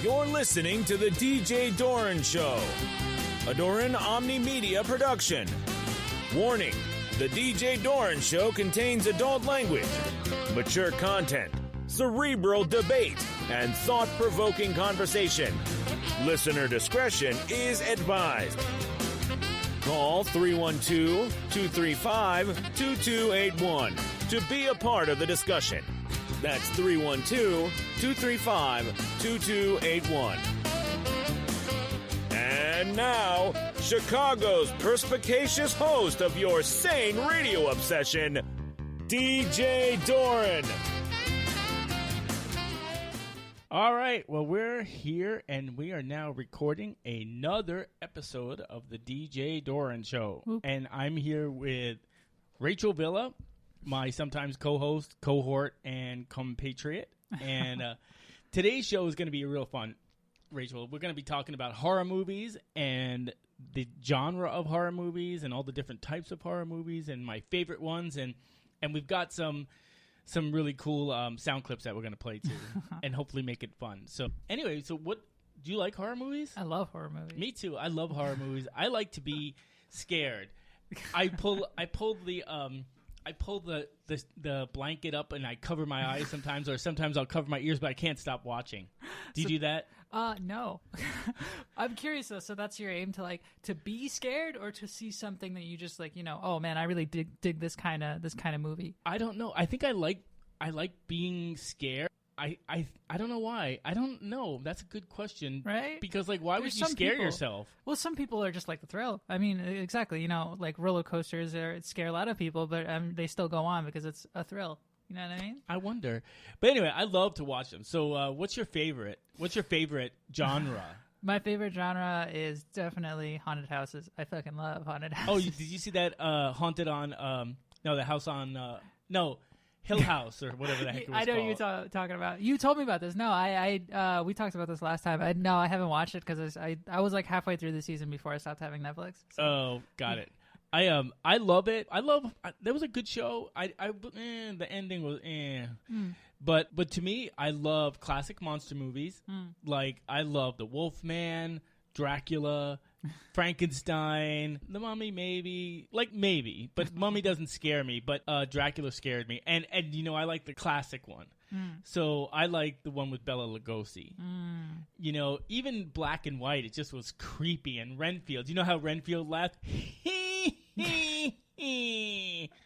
You're listening to the DJ Doran Show, a Doran Omni Media production. Warning, the DJ Doran Show contains adult language, mature content, cerebral debate, and thought-provoking conversation. Listener discretion is advised. Call 312-235-2281 to be a part of the discussion. That's 312-235-2281. And now, Chicago's perspicacious host of your sane radio obsession, DJ Doran. All right, well, we're here, and we are now recording another episode of the DJ Doran Show. Oop. And I'm here with Rachel Villa, my sometimes co-host, cohort, and compatriot. And today's show is going to be real fun, Rachel. We're going to be talking about horror movies and the genre of horror movies and all the different types of horror movies and my favorite ones. And we've got some really cool sound clips that we're going to play too and hopefully make it fun. So anyway, what do you like horror movies? I love horror movies. Me too. I love horror movies. I like to be scared. I pull the blanket up and I cover my eyes sometimes, or sometimes I'll cover my ears, but I can't stop watching. Do you do that? No. I'm curious though. So that's your aim, to be scared, or to see something that you just oh man, I really dig this kind of movie. I don't know. I think I like being scared. I don't know why. I don't know. That's a good question. Right? Because why would you scare yourself? Well, some people are just like the thrill. I mean, exactly. Roller coasters scare a lot of people, but they still go on because it's a thrill. You know what I mean? I wonder. But anyway, I love to watch them. So what's your favorite? What's your favorite genre? My favorite genre is definitely haunted houses. I fucking love haunted houses. Oh, did you see that haunted on the house on Hill House or whatever the heck it was I know called. you're talking about. You told me about this. No, we talked about this last time. I haven't watched it because I was like halfway through the season before I stopped having Netflix. So. Oh, got it. I love it. There was a good show. The ending was But to me, I love classic monster movies. Like I love The Wolfman, Dracula, Frankenstein, The Mummy, maybe, but Mummy doesn't scare me, but Dracula scared me, and I like the classic one. So I like the one with Bela Lugosi. Even black and white, it just was creepy. And Renfield, you know how Renfield laughed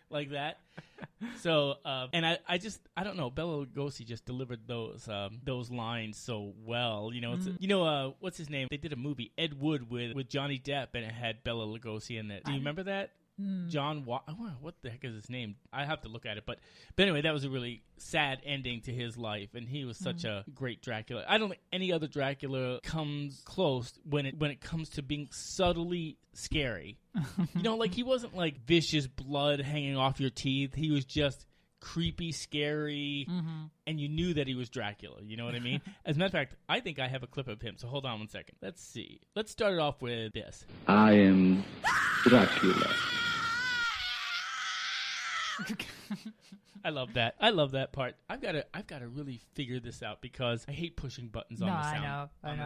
like that. So and I don't know, Bela Lugosi just delivered those lines so well. What's his name? They did a movie, Ed Wood, with Johnny Depp, and it had Bela Lugosi in it. Do you remember that? John what the heck is his name? I have to look at it, but anyway, that was a really sad ending to his life, and he was such a great Dracula. I don't think any other Dracula comes close when it comes to being subtly scary. He wasn't like vicious blood hanging off your teeth. He was just creepy, scary, and you knew that he was Dracula. You know what I mean? As a matter of fact, I think I have a clip of him, so hold on one second. Let's see. Let's start it off with this. I am Dracula. I love that. I love that part. I've got to really figure this out because I hate pushing buttons on the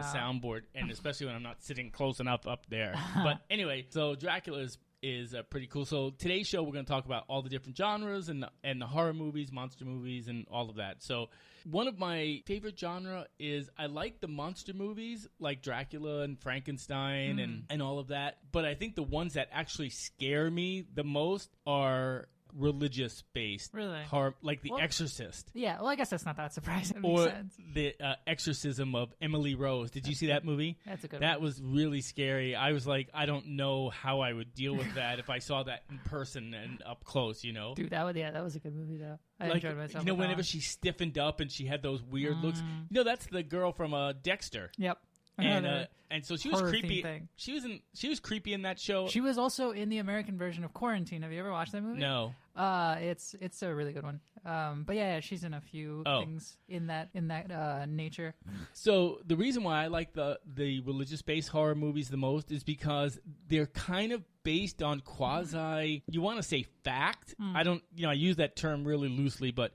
soundboard, and especially when I'm not sitting close enough up there. But anyway, so Dracula is pretty cool. So today's show, we're going to talk about all the different genres and the horror movies, monster movies, and all of that. So one of my favorite genre is I like the monster movies like Dracula and Frankenstein and all of that. But I think the ones that actually scare me the most are religious based, really horror, like The Exorcist. Yeah, well, I guess that's not that surprising. Or the Exorcism of Emily Rose. Did you see that movie? That's a good one. That was really scary. I was like, I don't know how I would deal with that if I saw that in person and up close. Dude, that was a good movie though. I enjoyed myself. Whenever she stiffened up and she had those weird looks. That's the girl from Dexter. Yep. And so she was creepy. She was creepy in that show. She was also in the American version of Quarantine. Have you ever watched that movie? No. It's a really good one. But yeah, she's in a few things in that nature. So the reason why I like the religious-based horror movies the most is because they're kind of based on quasi, you want to say fact. I don't, I use that term really loosely, but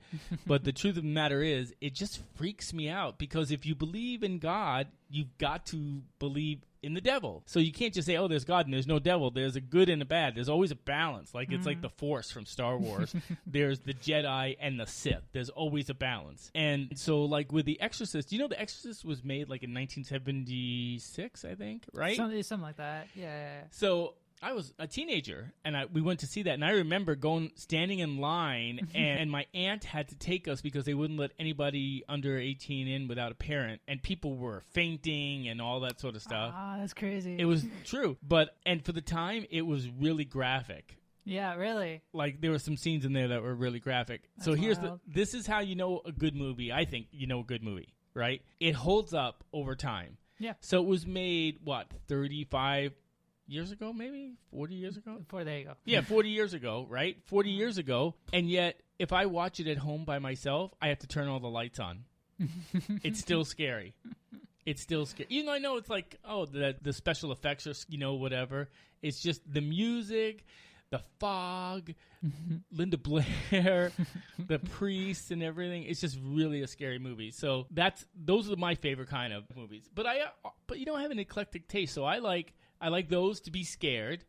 the truth of the matter is it just freaks me out because if you believe in God, you've got to believe in the devil. So you can't just say, oh, there's God and there's no devil. There's a good and a bad. There's always a balance. Like it's like the Force from Star Wars. There's the Jedi and the Sith. There's always a balance. And so like with The Exorcist, The Exorcist was made like in 1976, I think, right? Something like that. Yeah. So I was a teenager, and we went to see that, and I remember standing in line, and my aunt had to take us because they wouldn't let anybody under 18 in without a parent, and people were fainting and all that sort of stuff. Ah, that's crazy. It was true, and for the time, it was really graphic. Yeah, really. Like, there were some scenes in there that were really graphic. That's so wild. this is how you know a good movie. I think you know a good movie, right? It holds up over time. Yeah. So it was made, 35 years ago, maybe 40 years ago. There you go. Yeah, 40 years ago, right? 40 years ago, and yet if I watch it at home by myself, I have to turn all the lights on. It's still scary. It's still scary. I know it's like, the special effects are, whatever. It's just the music, the fog, Linda Blair, the priests, and everything. It's just really a scary movie. So those are my favorite kind of movies. But I have an eclectic taste, so I like those to be scared.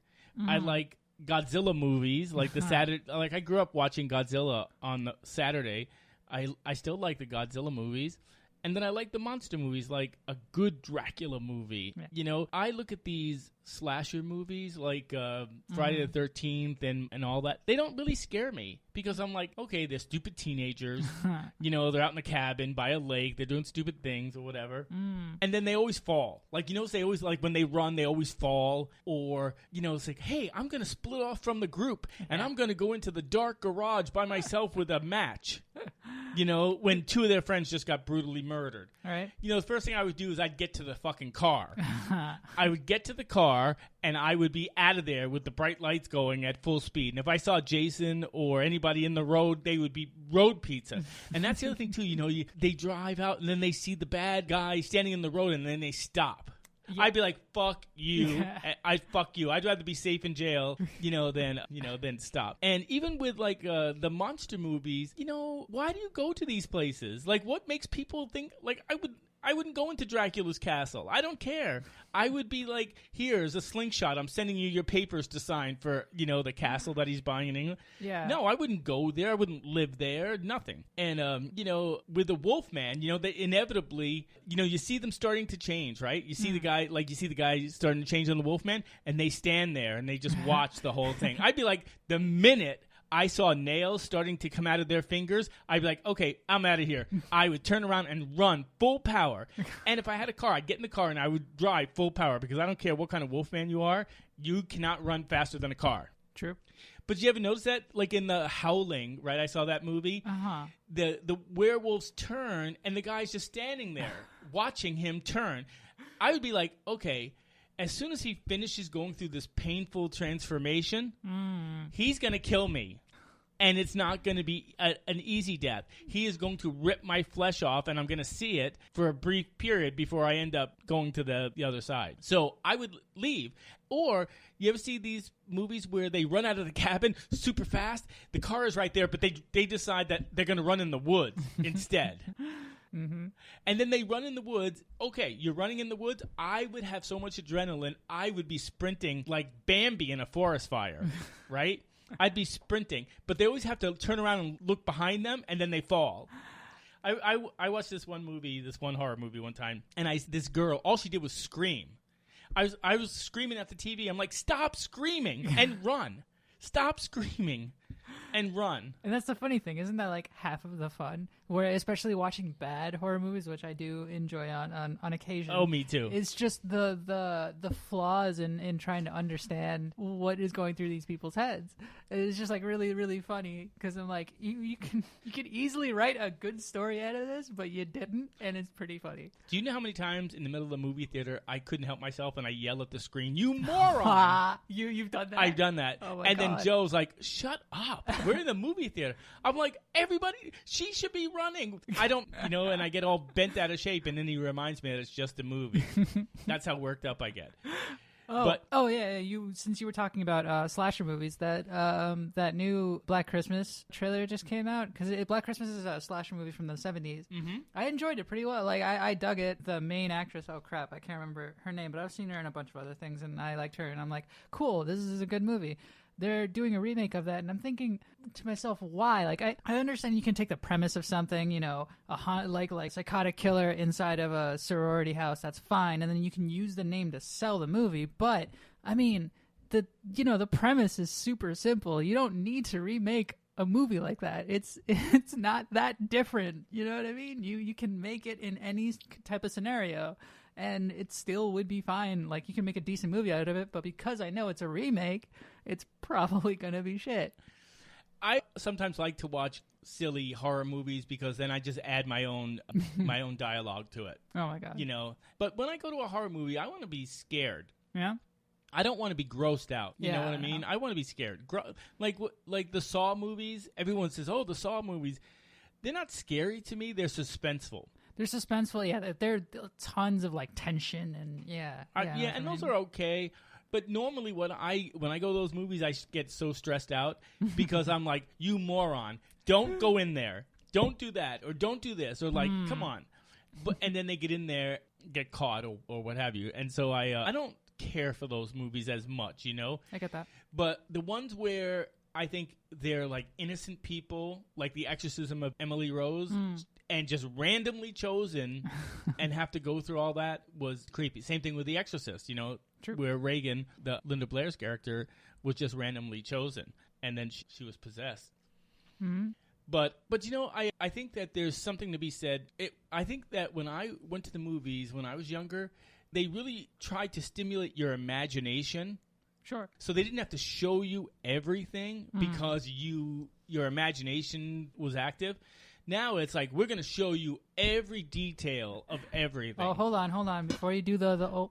I like Godzilla movies, like the Saturday. Like I grew up watching Godzilla on the Saturday. I still like the Godzilla movies, and then I like the monster movies, like a good Dracula movie. Yeah. I look at these slasher movies like Friday the 13th and all that. They don't really scare me because I'm like, okay, they're stupid teenagers. They're out in the cabin by a lake. They're doing stupid things or whatever. And then they always fall. Like, they always, like, when they run, they always fall. Or, it's like, hey, I'm going to split off from the group and I'm going to go into the dark garage by myself with a match. When two of their friends just got brutally murdered. All right. The first thing I would do is I'd get to the fucking car. I would get to the car and I would be out of there with the bright lights going at full speed. And if I saw Jason or anybody in the road, they would be road pizza. And that's the other thing, too. They drive out and then they see the bad guy standing in the road and then they stop. Yeah. I'd be like, fuck you. Fuck you. I'd rather be safe in jail, than stop. And even with, like, the monster movies, why do you go to these places? Like, what makes people think, like, I wouldn't go into Dracula's castle. I don't care. I would be like, here's a slingshot. I'm sending you your papers to sign for, the castle that he's buying in England. Yeah. No, I wouldn't go there. I wouldn't live there. Nothing. And, with the Wolfman, they inevitably, you see them starting to change, right? You see the guy starting to change on the Wolfman, and they stand there and they just watch the whole thing. I'd be like, the minute I saw nails starting to come out of their fingers, I'd be like, okay, I'm out of here. I would turn around and run full power. And if I had a car, I'd get in the car and I would drive full power because I don't care what kind of Wolfman you are. You cannot run faster than a car. True. But you ever notice that? Like in The Howling, right? I saw that movie. The werewolves turn and the guy's just standing there watching him turn. I would be like, okay, as soon as he finishes going through this painful transformation, he's going to kill me. And it's not going to be an easy death. He is going to rip my flesh off, and I'm going to see it for a brief period before I end up going to the other side. So I would leave. Or you ever see these movies where they run out of the cabin super fast? The car is right there, but they decide that they're going to run in the woods instead. Mm-hmm. And then they run in the woods. Okay, you're running in the woods. I would have so much adrenaline. I would be sprinting like Bambi in a forest fire, right? I'd be sprinting. But they always have to turn around and look behind them, and then they fall. I watched this one horror movie one time, and this girl, all she did was scream. I was screaming at the TV. I'm like, stop screaming and run. Stop screaming and run. And that's the funny thing. Isn't that like half of the fun? where especially watching bad horror movies, which I do enjoy on occasion. Oh, me too. It's just the flaws in trying to understand what is going through these people's heads. It's just like really, really funny because I'm like, you can easily write a good story out of this, but you didn't, and it's pretty funny. Do you know how many times in the middle of the movie theater I couldn't help myself and I yell at the screen, "You moron!" You've done that? I've done that. Oh my and God. then Joe's like, "Shut up. We're in the movie theater." I'm like, "Everybody, she should be running." I don't, and I get all bent out of shape, and then he reminds me that it's just a movie. That's how worked up I get. Yeah. Since you were talking about slasher movies, that new Black Christmas trailer just came out because Black Christmas is a slasher movie from the 70s. Mm-hmm. I enjoyed it pretty well. Like I dug it. The main actress, oh crap, I can't remember her name, but I've seen her in a bunch of other things, and I liked her. And I'm like, cool, this is a good movie. They're doing a remake of that, and I'm thinking to myself, why? Like, I understand you can take the premise of something, like psychotic killer inside of a sorority house. That's fine, and then you can use the name to sell the movie. But I mean, the premise is super simple. You don't need to remake a movie like that. It's not that different. You know what I mean? You can make it in any type of scenario, and it still would be fine. Like, you can make a decent movie out of it, but because I know it's a remake, it's probably going to be shit. I sometimes like to watch silly horror movies because then I just add my own dialogue to it. Oh my God. But when I go to a horror movie, I want to be scared. Yeah? I don't want to be grossed out. You know what I mean? I want to be scared. Like the Saw movies, everyone says, "Oh, the Saw movies." They're not scary to me. They're suspenseful. They're suspenseful, yeah. There are tons of like tension and and those are okay. But normally when I go to those movies, I get so stressed out because I'm like, "You moron! Don't go in there. Don't do that, or don't do this, or like, come on." And then they get in there, get caught, or what have you. And so I don't care for those movies as much, I get that. But the ones where I think they're like innocent people, like the exorcism of Emily Rose, and just randomly chosen and have to go through all that was creepy. Same thing with The Exorcist, True. Where Reagan, the Linda Blair's character, was just randomly chosen, and then she was possessed. Mm-hmm. But I think that there's something to be said. I think that when I went to the movies when I was younger, they really tried to stimulate your imagination. Sure. So they didn't have to show you everything because your imagination was active. Now it's like, we're going to show you every detail of everything. Oh, hold on. Before you do the old...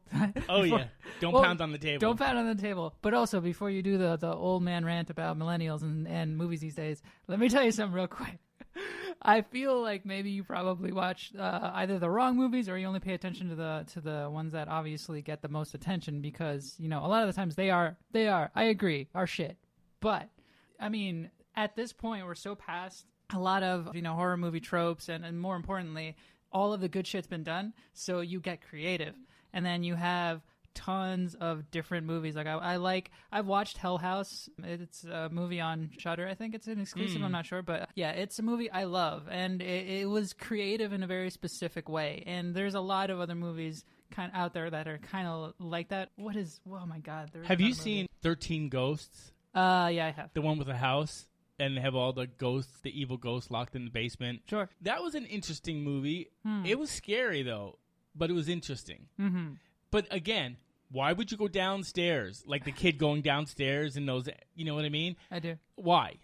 Don't pound on the table. Don't pound on the table. But also, before you do the old man rant about millennials and movies these days, let me tell you something real quick. I feel like maybe you probably watch either the wrong movies or you only pay attention to the ones that obviously get the most attention because, a lot of the times they are, I agree, are shit. But, I mean, at this point, we're so past a lot of, horror movie tropes and more importantly, all of the good shit's been done. So you get creative. And then you have tons of different movies. Like I've watched Hell House. It's a movie on Shudder. I think it's an exclusive. I'm not sure, but yeah, it's a movie I love, and it was creative in a very specific way. And there's a lot of other movies kind of out there that are kind of like that. Oh my God! Have you seen 13 Ghosts? Yeah, I have. The one with the house and have all the ghosts, the evil ghosts locked in the basement. Sure. That was an interesting movie. It was scary though, but it was interesting. Mm-hmm. But again, why would you go downstairs? Like the kid going downstairs in those, you know what I mean? I do. Why?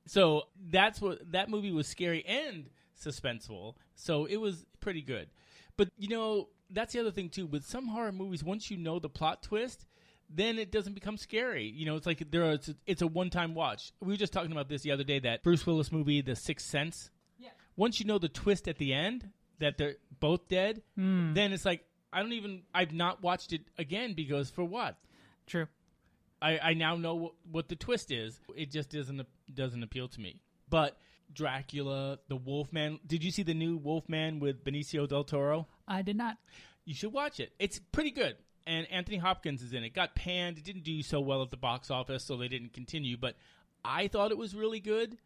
So that movie was scary and suspenseful. So it was pretty good. But, that's the other thing too. With some horror movies, once you know the plot twist, then it doesn't become scary. It's like it's a one-time watch. We were just talking about this the other day, that Bruce Willis movie, The Sixth Sense. Yeah. Once you know the twist at the end, that they're both dead, then it's like, I've not watched it again because for what? True. I now know what the twist is. It just doesn't appeal to me. But Dracula, the Wolfman. Did you see the new Wolfman with Benicio del Toro? I did not. You should watch it. It's pretty good. And Anthony Hopkins is in it. Got panned. It didn't do so well at the box office, so they didn't continue. But I thought it was really good.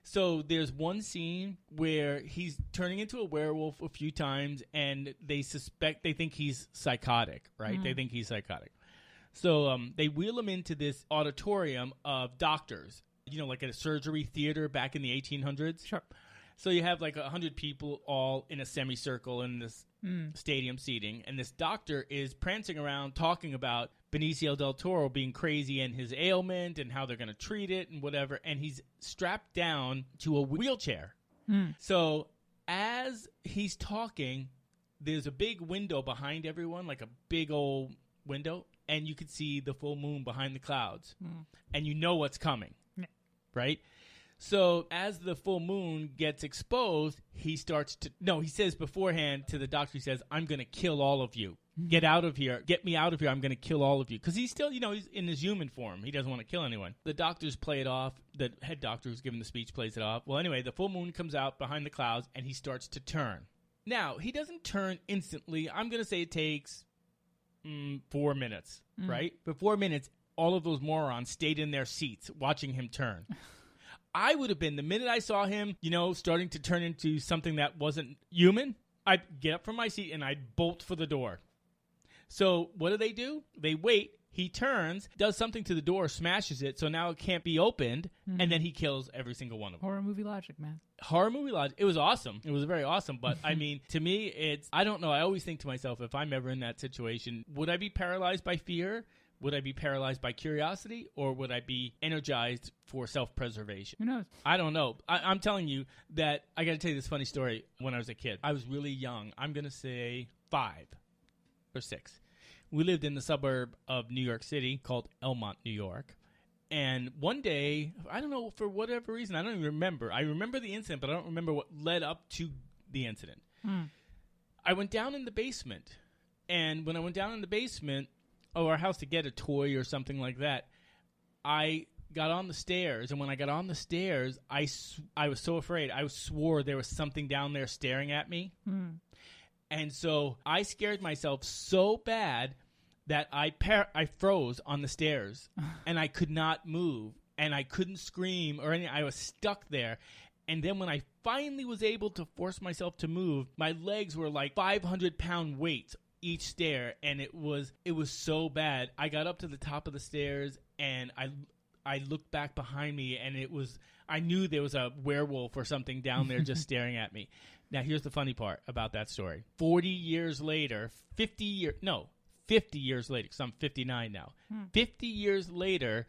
So there's one scene where he's turning into a werewolf a few times, and they think he's psychotic, right? They think he's psychotic. So they wheel him into this auditorium of doctors, like at a surgery theater back in the 1800s. Sure. So you have like 100 people all in a semicircle in this stadium seating, and this doctor is prancing around talking about Benicio del Toro being crazy and his ailment and how they're going to treat it and whatever, and he's strapped down to a wheelchair. So as he's talking, there's a big window behind everyone, like a big old window, and you can see the full moon behind the clouds, and you know what's coming, right? So as the full moon gets exposed, he says beforehand to the doctor, he says, I'm going to kill all of you. Get out of here. Get me out of here. I'm going to kill all of you. Because he's still, he's in his human form. He doesn't want to kill anyone. The doctors play it off. The head doctor who's giving the speech plays it off. Well, anyway, the full moon comes out behind the clouds, and he starts to turn. Now, he doesn't turn instantly. I'm going to say it takes 4 minutes, right? For 4 minutes, all of those morons stayed in their seats watching him turn. I would have been, the minute I saw him, starting to turn into something that wasn't human, I'd get up from my seat and I'd bolt for the door. So what do? They wait. He turns, does something to the door, smashes it, so now it can't be opened, and then he kills every single one of them. Horror movie logic, man. Horror movie logic. It was awesome. It was very awesome. But, I mean, to me, I don't know. I always think to myself, if I'm ever in that situation, would I be paralyzed by fear? Would I be paralyzed by curiosity, or would I be energized for self-preservation? Who knows? I don't know. I'm telling you that I got to tell you this funny story. When I was a kid, I was really young. I'm going to say 5 or 6. We lived in the suburb of New York City called Elmont, New York. And one day, I don't know, for whatever reason, I don't even remember. I remember the incident, but I don't remember what led up to the incident. I went down in the basement. And when I went down in the basement of our house to get a toy or something like that, I got on the stairs. And when I got on the stairs, I was so afraid. I swore there was something down there staring at me. And so I scared myself so bad that I froze on the stairs, and I could not move, and I couldn't scream or anything. I was stuck there. And then when I finally was able to force myself to move, my legs were like 500-pound weights each stair, and it was so bad. I got up to the top of the stairs, and I looked back behind me, and I knew there was a werewolf or something down there just staring at me. Now, here's the funny part about that story. 50 years later, because I'm 59 now. 50 years later,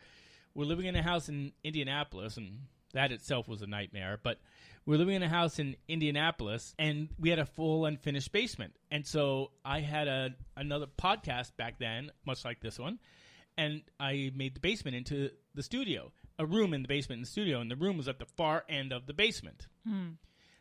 we're living in a house in Indianapolis, and that itself was a nightmare. But we're living in a house in Indianapolis, and we had a full unfinished basement. And so I had another podcast back then, much like this one, and I made the basement into the studio, a room in the basement in the studio, and the room was at the far end of the basement.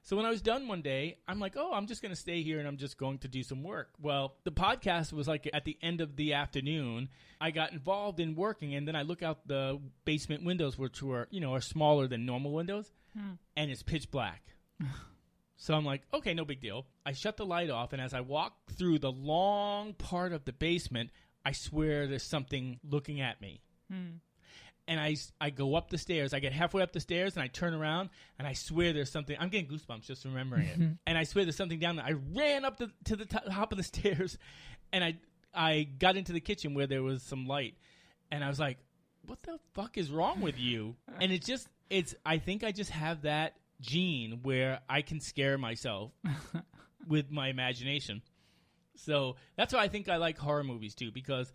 So when I was done one day, I'm like, I'm just going to stay here and I'm just going to do some work. Well, the podcast was like at the end of the afternoon. I got involved in working, and then I look out the basement windows, which were, are smaller than normal windows, and it's pitch black. So I'm like, okay, no big deal. I shut the light off, and as I walk through the long part of the basement, I swear there's something looking at me. And I go up the stairs. I get halfway up the stairs, and I turn around, and I swear there's something. I'm getting goosebumps just remembering it. And I swear there's something down there. I ran up to the top of the stairs, and I got into the kitchen where there was some light. And I was like, what the fuck is wrong with you? And I think I just have that gene where I can scare myself with my imagination. So that's why I think I like horror movies, too, because,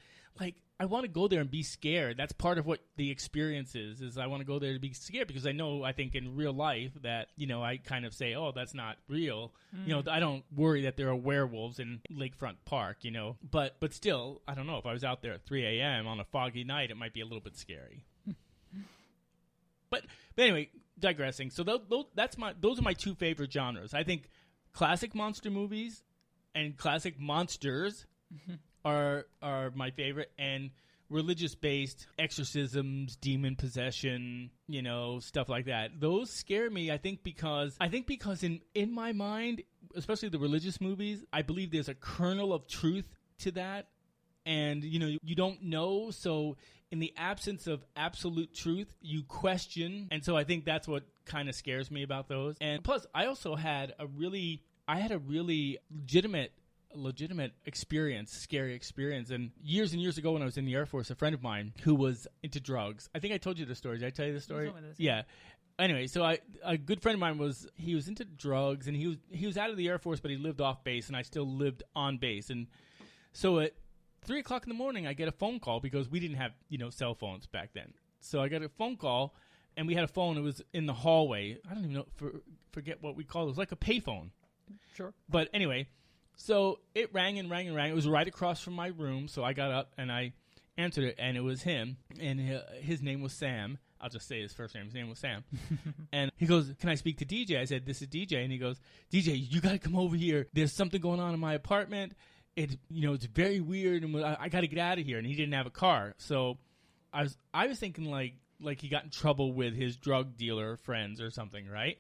I want to go there and be scared. That's part of what the experience is I want to go there to be scared, because I think in real life that, I kind of say, that's not real. I don't worry that there are werewolves in Lakeshore Park, But still, I don't know. If I was out there at 3 a.m. on a foggy night, it might be a little bit scary. But anyway, digressing. So those are my two favorite genres. I think classic monster movies and classic monsters are my favorite, and religious-based exorcisms, demon possession, stuff like that. Those scare me, I think because in my mind, especially the religious movies, I believe there's a kernel of truth to that, and, you don't know, so in the absence of absolute truth, you question, and so I think that's what kind of scares me about those. And plus, I also had a really legitimate experience, scary experience. And years ago when I was in the Air Force, a friend of mine who was into drugs, I think I told you the story. Did I tell you the story? You told me this. Yeah. anyway, so a good friend of mine was into drugs, and he was out of the Air Force, but he lived off base, and I still lived on base. And so at 3 o'clock in the morning, I get a phone call because we didn't have cell phones back then. So I got a phone call, and we had a phone. It was in the hallway. I don't even know forget what we called it. It was like a payphone. Sure. But anyway, so it rang and rang and rang. It was right across from my room, so I got up and I answered it, and it was him, and his name was Sam. I'll just say his first name. His name was Sam. And he goes, "Can I speak to DJ?" I said, "This is DJ." And he goes, "DJ, you got to come over here. There's something going on in my apartment. It's very weird, and I got to get out of here." And he didn't have a car. So I was thinking like he got in trouble with his drug dealer friends or something, right?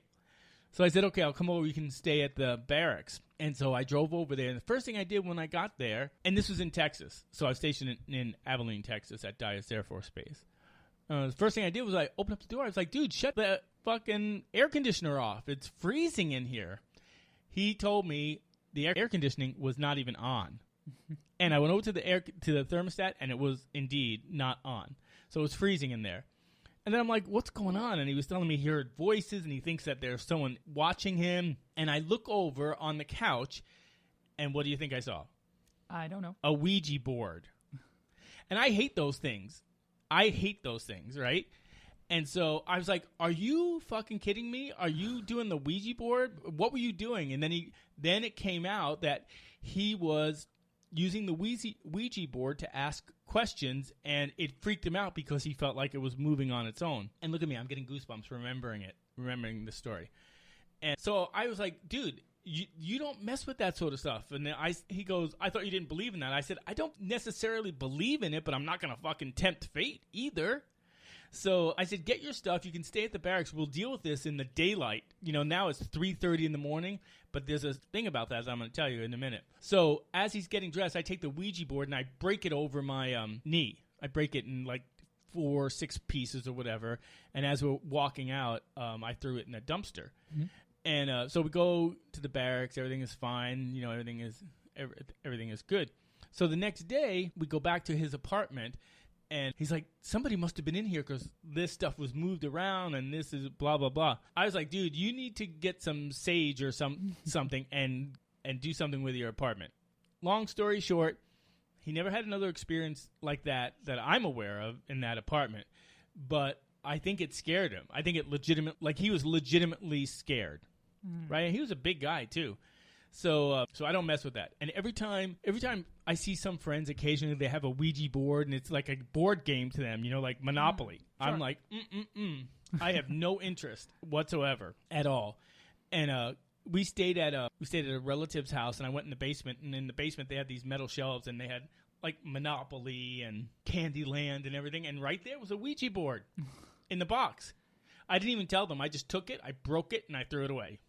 So I said, "Okay, I'll come over. You can stay at the barracks." And so I drove over there. And the first thing I did when I got there, and this was in Texas. So I was stationed in Abilene, Texas at Dyess Air Force Base. The first thing I did was I opened up the door. I was like, "Dude, shut the fucking air conditioner off. It's freezing in here." He told me the air conditioning was not even on. And I went over to the thermostat, and it was indeed not on. So it was freezing in there. And then I'm like, "What's going on?" And he was telling me he heard voices, and he thinks that there's someone watching him. And I look over on the couch, and what do you think I saw? I don't know. A Ouija board. And I hate those things. Right? And so I was like, "Are you fucking kidding me? Are you doing the Ouija board? What were you doing?" And then it came out that he was using the Ouija board to ask questions, and it freaked him out because he felt like it was moving on its own. And look at me, I'm getting goosebumps remembering the story. And so I was like, "Dude, you don't mess with that sort of stuff." And then he goes, "I thought you didn't believe in that." I said, "I don't necessarily believe in it, but I'm not going to fucking tempt fate either." So I said, "Get your stuff. You can stay at the barracks. We'll deal with this in the daylight." Now it's 3:30 in the morning, but there's a thing about that I'm going to tell you in a minute. So as he's getting dressed, I take the Ouija board and I break it over my knee. I break it in like 4 or 6 pieces or whatever. And as we're walking out, I threw it in a dumpster. Mm-hmm. And so we go to the barracks. Everything is fine. Everything is good. So the next day, we go back to his apartment. And he's like, "Somebody must have been in here because this stuff was moved around and this is blah, blah, blah." I was like, "Dude, you need to get some sage or something and do something with your apartment." Long story short, he never had another experience like that I'm aware of in that apartment. But I think it scared him. I think he was legitimately scared. Right? And he was a big guy, too. So I don't mess with that. And every time I see some friends, occasionally they have a Ouija board, and it's like a board game to them, like Monopoly. Sure. I'm like, I have no interest whatsoever at all. And we stayed at a relative's house, and I went in the basement, and in the basement they had these metal shelves, and they had like Monopoly and Candyland and everything, and right there was a Ouija board in the box. I didn't even tell them. I just took it, I broke it, and I threw it away.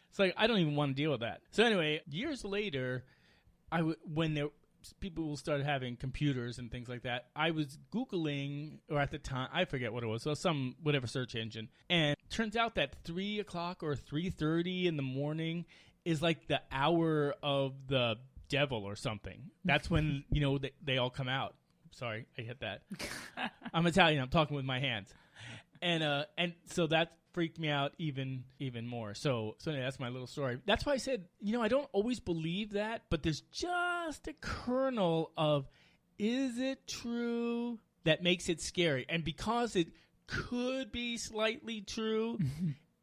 It's like, I don't even want to deal with that. So anyway, years later, when people started having computers and things like that, I was Googling, or at the time, I forget what it was, so whatever search engine. And it turns out that 3 o'clock or 3:30 in the morning is like the hour of the devil or something. That's when, they all come out. Sorry, I hit that. I'm Italian. I'm talking with my hands. And so that freaked me out even more. So anyway, that's my little story. That's why I said, I don't always believe that, but there's just a kernel of, is it true, that makes it scary. And because it could be slightly true,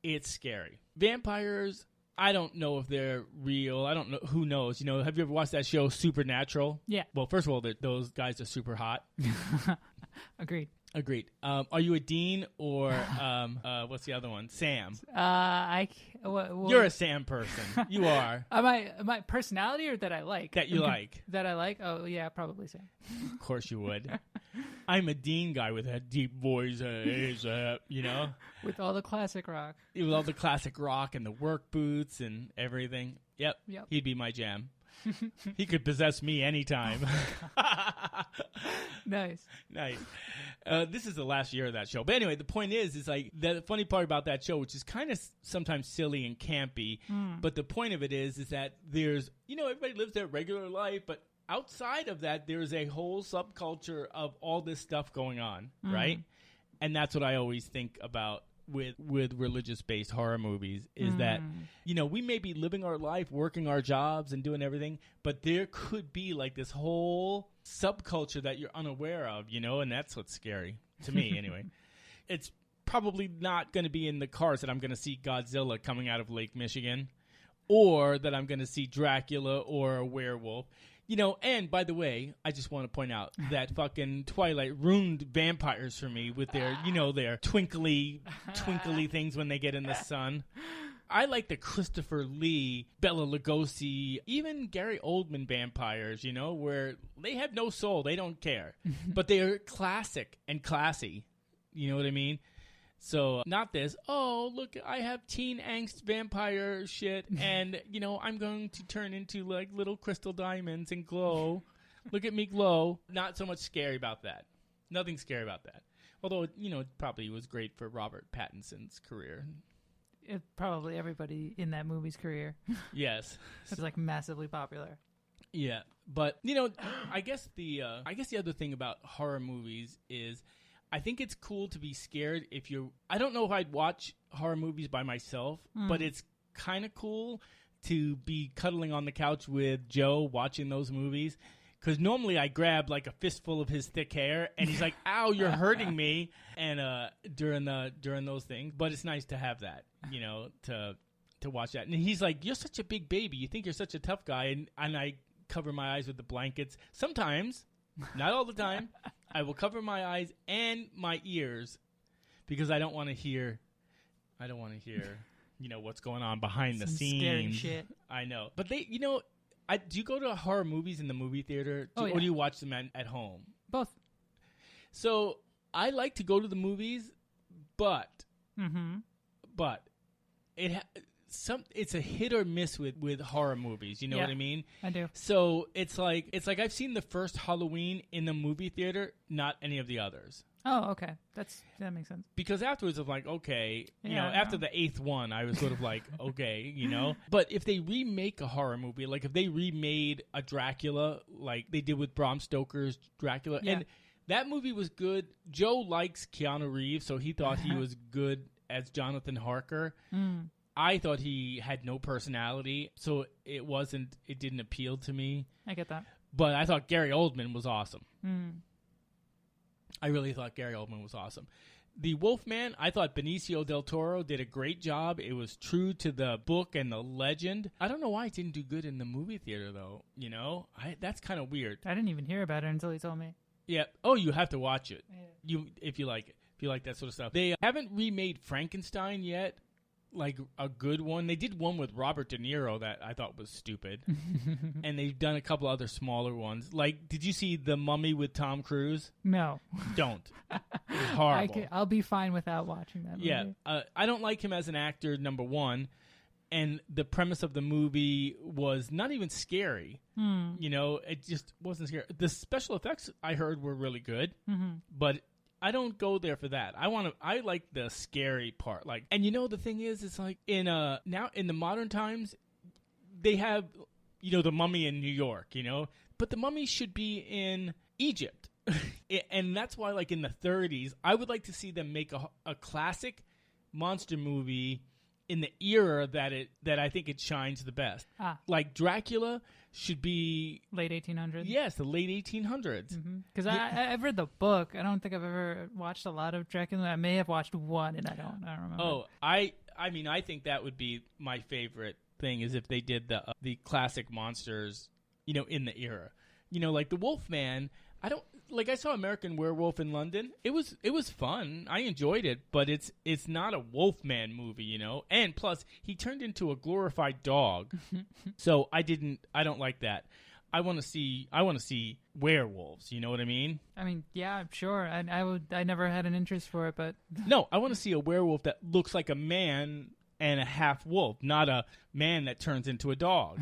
it's scary. Vampires, I don't know if they're real. I don't know. Who knows? Have you ever watched that show Supernatural? Yeah. Well, first of all, those guys are super hot. Agreed. Are you a Dean or what's the other one? Sam. You're a Sam person. You are. Am I personality or that I like? That you like. That I like? Oh, yeah, probably Sam. Of course you would. I'm a Dean guy with a deep voice, With all the classic rock. With all the classic rock and the work boots and everything. Yep. He'd be my jam. He could possess me anytime. Nice. This is the last year of that show. But anyway, the point is like the funny part about that show, which is kind of sometimes silly and campy, but the point of it is that there's, everybody lives their regular life, but outside of that, there's a whole subculture of all this stuff going on, right? And that's what I always think about with religious-based horror movies is that, we may be living our life, working our jobs and doing everything, but there could be like this whole subculture that you're unaware of, and that's what's scary to me anyway. It's probably not going to be in the cards that I'm going to see Godzilla coming out of Lake Michigan or that I'm going to see Dracula or a werewolf. And by the way, I just want to point out that fucking Twilight ruined vampires for me with their, their twinkly things when they get in the sun. I like the Christopher Lee, Bela Lugosi, even Gary Oldman vampires, where they have no soul. They don't care. But they are classic and classy. You know what I mean? So not this, oh, look, I have teen angst vampire shit, and, I'm going to turn into, like, little crystal diamonds and glow. Look at me glow. Not so much scary about that. Nothing scary about that. Although, it probably was great for Robert Pattinson's career. Probably everybody in that movie's career. Yes. It's, like, massively popular. Yeah. But, I guess the other thing about horror movies is I think it's cool to be scared if you're... I don't know if I'd watch horror movies by myself, but it's kind of cool to be cuddling on the couch with Joe watching those movies. Because normally I grab like a fistful of his thick hair, and he's like, ow, you're hurting me, and during those things. But it's nice to have that, to watch that. And he's like, you're such a big baby. You think you're such a tough guy. And I cover my eyes with the blankets. Sometimes, not all the time. I will cover my eyes and my ears because I don't want to hear, what's going on behind the scenes. Scary shit. I know. But they, do you go to horror movies in the movie theater or do you watch them at home? Both. So I like to go to the movies, but it's a hit or miss with horror movies. You know what I mean? I do. So it's like I've seen the first Halloween in the movie theater, not any of the others. Oh, okay. That makes sense. Because afterwards, I'm like, okay, after the 8th one, I was sort of like, okay, But if they remake a horror movie, like if they remade a Dracula, like they did with Bram Stoker's Dracula, and that movie was good. Joe likes Keanu Reeves, so he thought he was good as Jonathan Harker. I thought he had no personality, so it didn't appeal to me. I get that. But I thought Gary Oldman was awesome. I really thought Gary Oldman was awesome. The Wolfman, I thought Benicio del Toro did a great job. It was true to the book and the legend. I don't know why it didn't do good in the movie theater, though. That's kind of weird. I didn't even hear about it until he told me. Yeah. Oh, you have to watch it. Yeah. If you like it. If you like that sort of stuff. They haven't remade Frankenstein yet. Like a good one. They did one with Robert De Niro that I thought was stupid. And they've done a couple other smaller ones. Like, did you see The Mummy with Tom Cruise? No. Don't. It's horrible. I'll be fine without watching that movie. Yeah. I don't like him as an actor, number one. And the premise of the movie was not even scary. It just wasn't scary. The special effects I heard were really good. But I don't go there for that. I like the scary part. Like, and the thing is, it's like now in the modern times, they have, the Mummy in New York, but the Mummy should be in Egypt. And that's why, like, in the 30s, I would like to see them make a classic monster movie in the era that I think it shines the best. Like Dracula should be late 1800s. Yes, the late 1800s. Because I've read the book. I don't think I've ever watched a lot of Dracula. I may have watched one, and I don't remember. Oh, I think that would be my favorite thing is if they did the classic monsters, in the era. Like the Wolfman. I saw American Werewolf in London. It was fun. I enjoyed it, but it's not a Wolfman movie, And plus, he turned into a glorified dog. So I don't like that. I want to see werewolves, you know what I mean? I mean, yeah, sure. I never had an interest for it, but no, I want to see a werewolf that looks like a man and a half wolf, not a man that turns into a dog.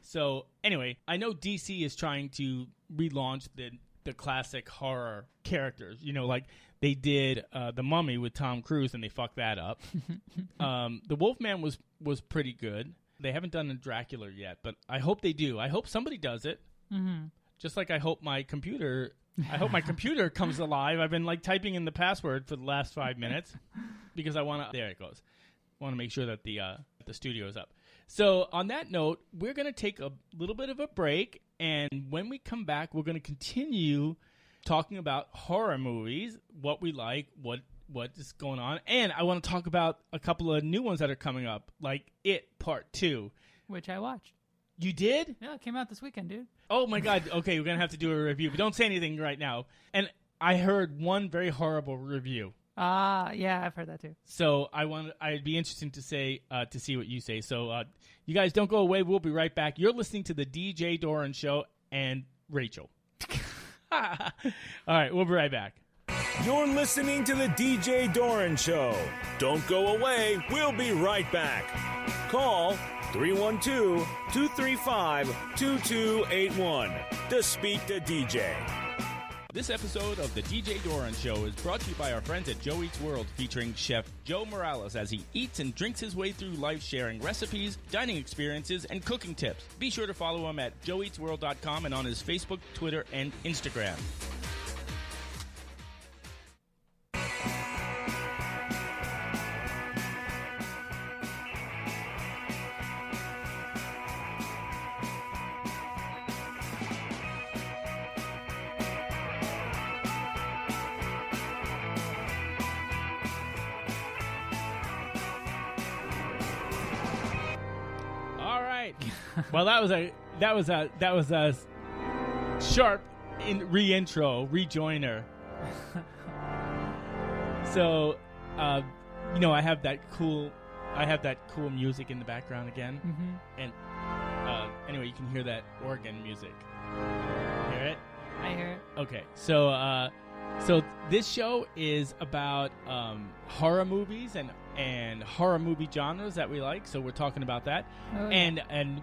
So, anyway, I know DC is trying to relaunch the classic horror characters. Like they did The Mummy with Tom Cruise, and they fucked that up. The Wolfman was pretty good. They haven't done a Dracula yet, but I hope they do. I hope somebody does it. Just like I hope my computer I hope my computer comes alive. I've been like typing in the password for the last 5 minutes because I want to. There it goes. Want to make sure that the studio is up. So on that note, we're going to take a little bit of a break, and when we come back, we're going to continue talking about horror movies, what we like, what is going on, and I want to talk about a couple of new ones that are coming up, like It Part 2. Which I watched. You did? Yeah, it came out this weekend, dude. Oh, my God. Okay, we're going to have to do a review, but don't say anything right now. And I heard one very horrible review. Yeah, I've heard that too. So I'd be interested to see what you say. So you guys don't go away. We'll be right back. You're listening to the DJ Doran Show and Rachel. All right, we'll be right back. You're listening to the DJ Doran Show. Don't go away. We'll be right back. Call 312-235-2281 to speak to DJ. This episode of the DJ Doran Show is brought to you by our friends at Joe Eats World, featuring Chef Joe Morales as he eats and drinks his way through life, sharing recipes, dining experiences, and cooking tips. Be sure to follow him at joeeatsworld.com and on his Facebook, Twitter, and Instagram. Well, that was a sharp rejoiner. So, I have that cool music in the background again, and anyway, you can hear that organ music. Hear it? I hear it. Okay, so this show is about horror movies and horror movie genres that we like. So we're talking about that, and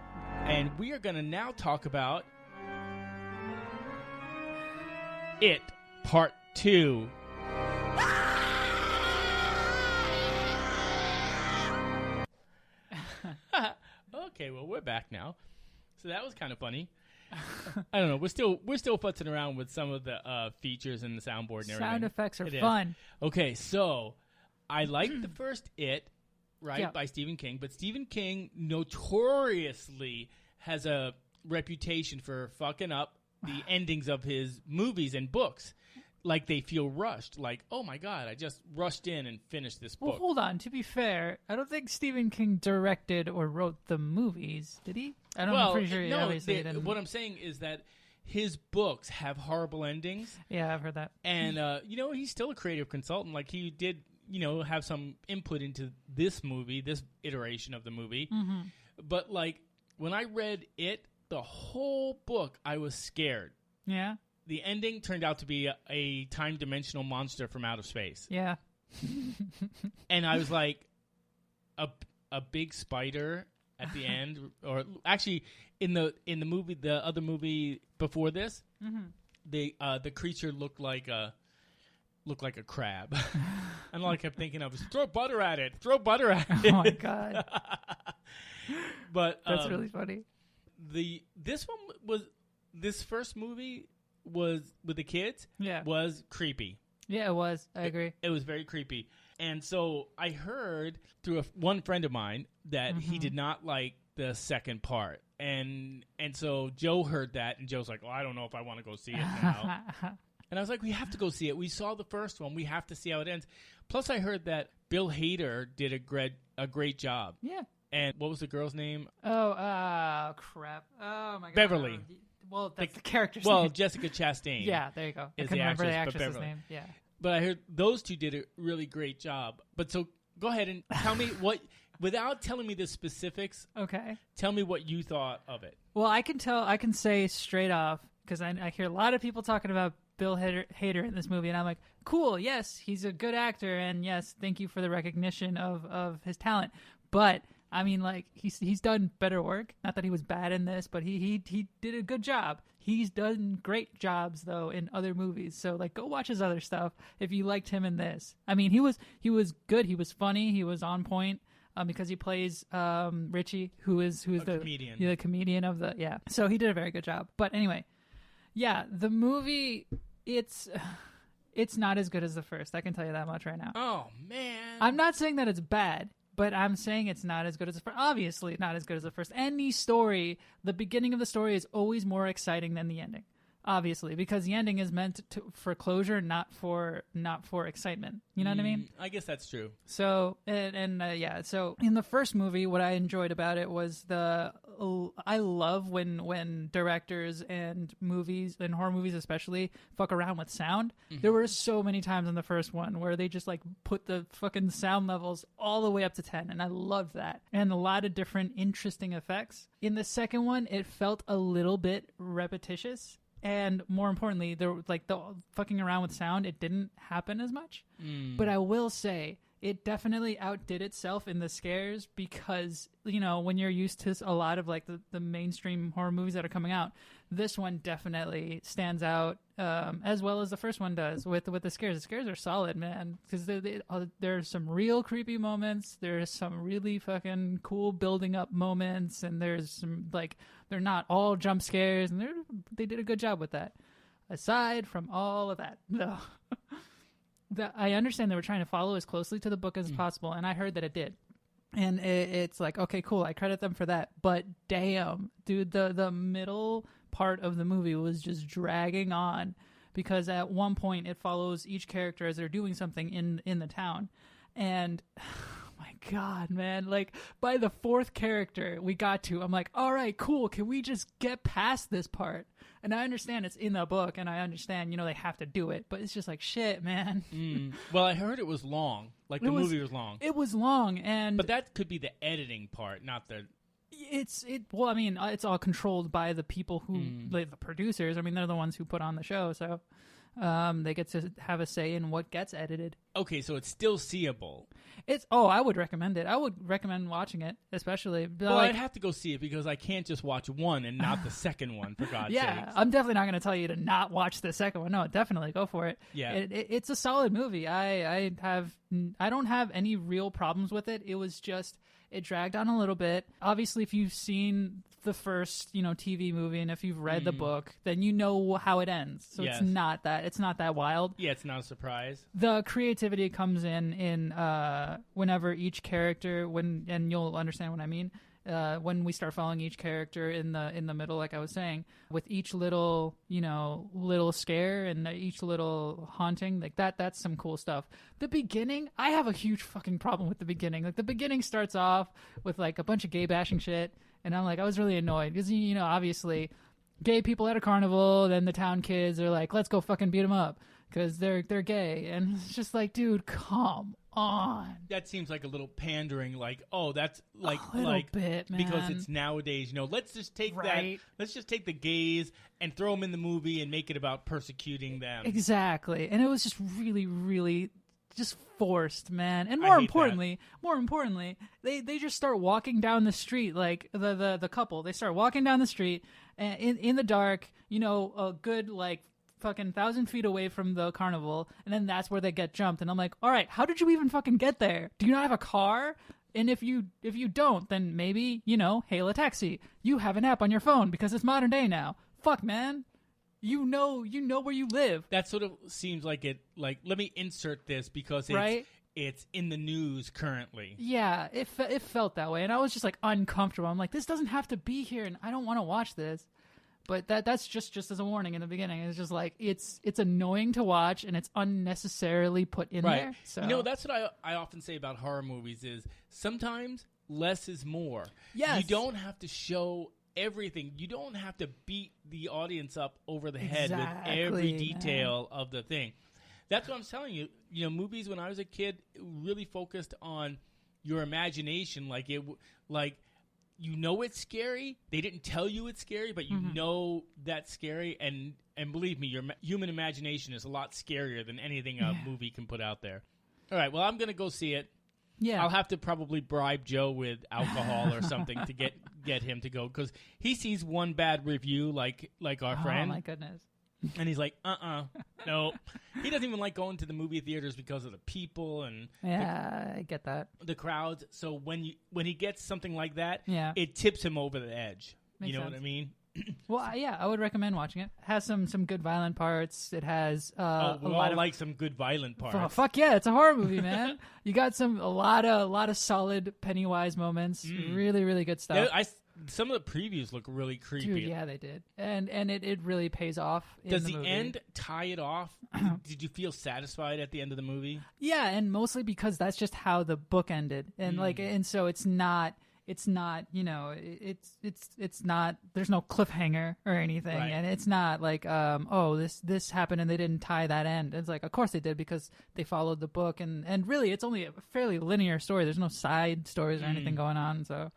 we are going to now talk about It Part 2. Okay, well, we're back now. So that was kind of funny. I don't know. We're still futzing around with some of the features and the soundboard and everything. Sound effects are fun. Okay, so I liked the first It, right, by Stephen King, but Stephen King notoriously has a reputation for fucking up the endings of his movies and books. Like they feel rushed. Like, oh my God, I just rushed in and finished this book. Well, hold on. To be fair, I don't think Stephen King directed or wrote the movies. Did he? I'm pretty sure he obviously didn't. What I'm saying is that his books have horrible endings. Yeah, I've heard that. And, he's still a creative consultant. Like, he did, have some input into this movie, this iteration of the movie. Mm-hmm. But, like, when I read it, the whole book, I was scared. Yeah? The ending turned out to be a time-dimensional monster from outer space. Yeah. And I was like, a big spider at the end, or actually in the movie, the other movie before this, the creature looked like a crab. And all I kept thinking of was throw butter at it. Oh my God. But that's really funny. This first movie was with the kids. Yeah. Was creepy. Yeah, it was. I agree. It was very creepy. And so I heard through one friend of mine that he did not like the second part. And so Joe heard that, and Joe's like, well, I don't know if I want to go see it now. And I was like, we have to go see it. We saw the first one. We have to see how it ends. Plus, I heard that Bill Hader did a great job. Yeah. And what was the girl's name? Oh, crap. Oh, my God. Beverly. Well, that's the character's name. Well, Jessica Chastain. Yeah, there you go. I is couldn't remember the actress's Beverly. name. Yeah. But I heard those two did a really great job. But so go ahead and tell me what, without telling me the specifics. Okay. Tell me what you thought of it. Well, I can say straight off, because I hear a lot of people talking about Bill Hader in this movie, and I'm like, cool, yes, he's a good actor, and yes, thank you for the recognition of his talent. But I mean, like, he's done better work. Not that he was bad in this, but he did a good job. He's done great jobs though in other movies. So like, go watch his other stuff if you liked him in this. I mean, he was good. He was funny. He was on point because he plays Richie, who's the comedian. The comedian of the So he did a very good job. But anyway, yeah, the movie It's not as good as the first. I can tell you that much right now. Oh, man. I'm not saying that it's bad, but I'm saying it's not as good as the first. Obviously, not as good as the first. Any story, the beginning of the story is always more exciting than the ending. Obviously, because the ending is meant for closure, not for excitement. You know what I mean? I guess that's true. So so in the first movie, what I enjoyed about it was I love when directors and movies and horror movies especially fuck around with sound. Mm-hmm. There were so many times in the first one where they just like put the fucking sound levels all the way up to 10, and I loved that. And a lot of different interesting effects. In the second one, it felt a little bit repetitious. And more importantly, there like the fucking around with sound, it didn't happen as much. But I will say it definitely outdid itself in the scares because, you know, when you're used to a lot of like the mainstream horror movies that are coming out, this one definitely stands out as well as the first one does with the scares. The scares are solid, man, because there's some real creepy moments. There's some really fucking cool building up moments, and there's some like they're not all jump scares, and they did a good job with that. Aside from all of that, though. I understand they were trying to follow as closely to the book as possible, and I heard that it did. And it's like, okay, cool, I credit them for that. But damn, dude, the middle part of the movie was just dragging on because at one point it follows each character as they're doing something in the town. And oh my God, man, like by the fourth character we got to, I'm like, all right, cool, can we just get past this part? And I understand it's in the book, and I understand, you know, they have to do it, but it's just like, shit, man. Well, I heard it was long. Like, the movie was long. It was long, but that could be the editing part, not the... Well, I mean, it's all controlled by the people who, like, the producers. I mean, they're the ones who put on the show, so they get to have a say in what gets edited. Okay, so it's still seeable. I would recommend it. I would recommend watching it, especially. Well, I'd have to go see it because I can't just watch one and not the second one, for God's sake. Yeah, I'm definitely not going to tell you to not watch the second one. No, definitely go for it. Yeah, it's a solid movie. I don't have any real problems with it. It was just it dragged on a little bit. Obviously, if you've seen the first, TV movie and if you've read the book, then you know how it ends. So yes. it's not that wild. Yeah, it's not a surprise. The creativity comes in whenever each character, and you'll understand what I mean, when we start following each character in the middle, like I was saying, with each little scare and each little haunting, like that's some cool stuff. The beginning, I have a huge fucking problem with the beginning. Like the beginning starts off with like a bunch of gay bashing shit, and I'm like, I was really annoyed because obviously gay people at a carnival, then the town kids are like, let's go fucking beat them up because they're gay, and it's just like, dude, come on. That seems like a little pandering, like, oh, that's like a little bit, man. Because it's nowadays, let's just take right. Let's just take the gays and throw them in the movie and make it about persecuting them. Exactly. And it was just really, really just forced, man. And more importantly, they just start walking down the street, like the couple. They start walking down the street in the dark, a good like fucking 1,000 feet away from the carnival, and then that's where they get jumped. And I'm like, all right, how did you even fucking get there? Do you not have a car? And if you don't, then maybe, hail a taxi. You have an app on your phone because it's modern day now. Fuck, man. You know where you live. That sort of seems like it, like, let me insert this because it's, right? It's in the news currently. Yeah, it felt that way. And I was just like uncomfortable. I'm like, this doesn't have to be here, and I don't want to watch this. But that's just as a warning in the beginning. It's just like it's annoying to watch, and it's unnecessarily put in there. So that's what I often say about horror movies is sometimes less is more. Yes. You don't have to show everything. You don't have to beat the audience up over the head with every detail of the thing. That's what I'm telling you. Movies when I was a kid really focused on your imagination. Like it's scary. They didn't tell you it's scary, but you know that's scary. And believe me, your human imagination is a lot scarier than anything a movie can put out there. All right, well, I'm going to go see it. Yeah. I'll have to probably bribe Joe with alcohol or something to get him to go because he sees one bad review like our friend. Oh, my goodness. And he's like, no. He doesn't even like going to the movie theaters because of the people and I get that. The crowds. So when he gets something like that, it tips him over the edge. Makes you know sense. what I mean? Well, yeah, I would recommend watching it. It has some good violent parts. It has we a all lot of like some good violent parts. Oh, fuck yeah, it's a horror movie, man. You got a lot of solid Pennywise moments. Really, really good stuff. Yeah, some of the previews look really creepy. Dude, yeah, they did, and it really pays off. Does in the movie. end tie it off? Did you feel satisfied at the end of the movie? Yeah, and mostly because that's just how the book ended, and and so it's not, it's not there's no cliffhanger or anything, Right. and it's not like this happened and they didn't tie that end. It's like, of course they did, because they followed the book, and really it's only a fairly linear story. There's no side stories or anything going on. So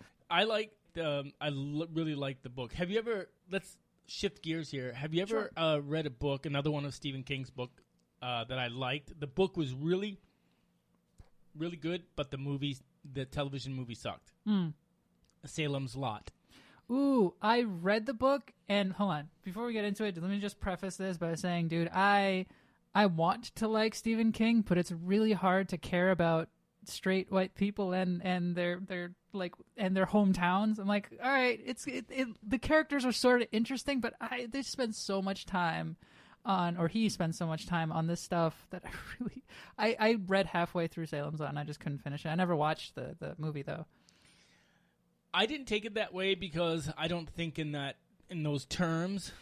really like the book. Have you ever? Let's shift gears here. Have you ever read a book, another one of Stephen King's book that I liked? The book was really, really good, but the television movie sucked. Salem's Lot. Ooh, I read the book, and hold on, before we get into it, let me just preface this by saying, dude, I want to like Stephen King, but it's really hard to care about straight white people and their hometowns. I'm like, all right, the characters are sort of interesting, but they spend so much time he spends so much time on this stuff that I read halfway through Salem's Lot and I just couldn't finish it. I never watched the movie though. I didn't take it that way because I don't think in those terms.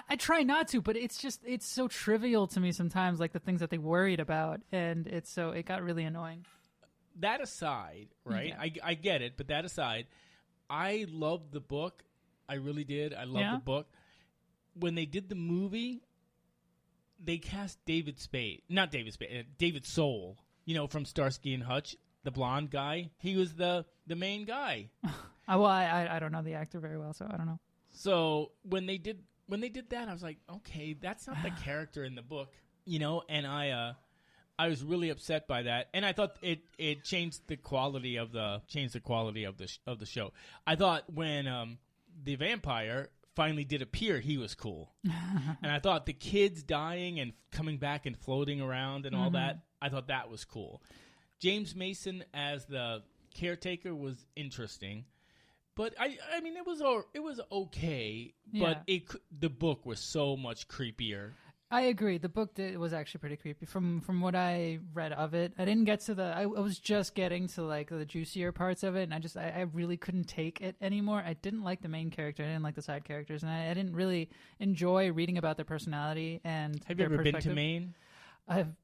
I try not to, but it's so trivial to me sometimes, like the things that they worried about, and it got really annoying. That aside, right? Yeah. I get it, but that aside, I loved the book. I really did. I loved the book. When they did the movie, they cast David Soul, from Starsky and Hutch, the blonde guy. He was the main guy. Well, I don't know the actor very well, so I don't know. So when they did that, I was like, okay, that's not the character in the book, and I was really upset by that, and I thought it changed the quality of the show. I thought when the vampire finally did appear, he was cool, and I thought the kids dying and coming back and floating around and all that, I thought that was cool. James Mason as the caretaker was interesting, but I mean it was okay, but the book was so much creepier. I agree. The book was actually pretty creepy. From what I read of it, I didn't get to I was just getting to like the juicier parts of it, and I really couldn't take it anymore. I didn't like the main character. I didn't like the side characters, and I didn't really enjoy reading about their personality and Have you their ever been to perspective. Maine? I've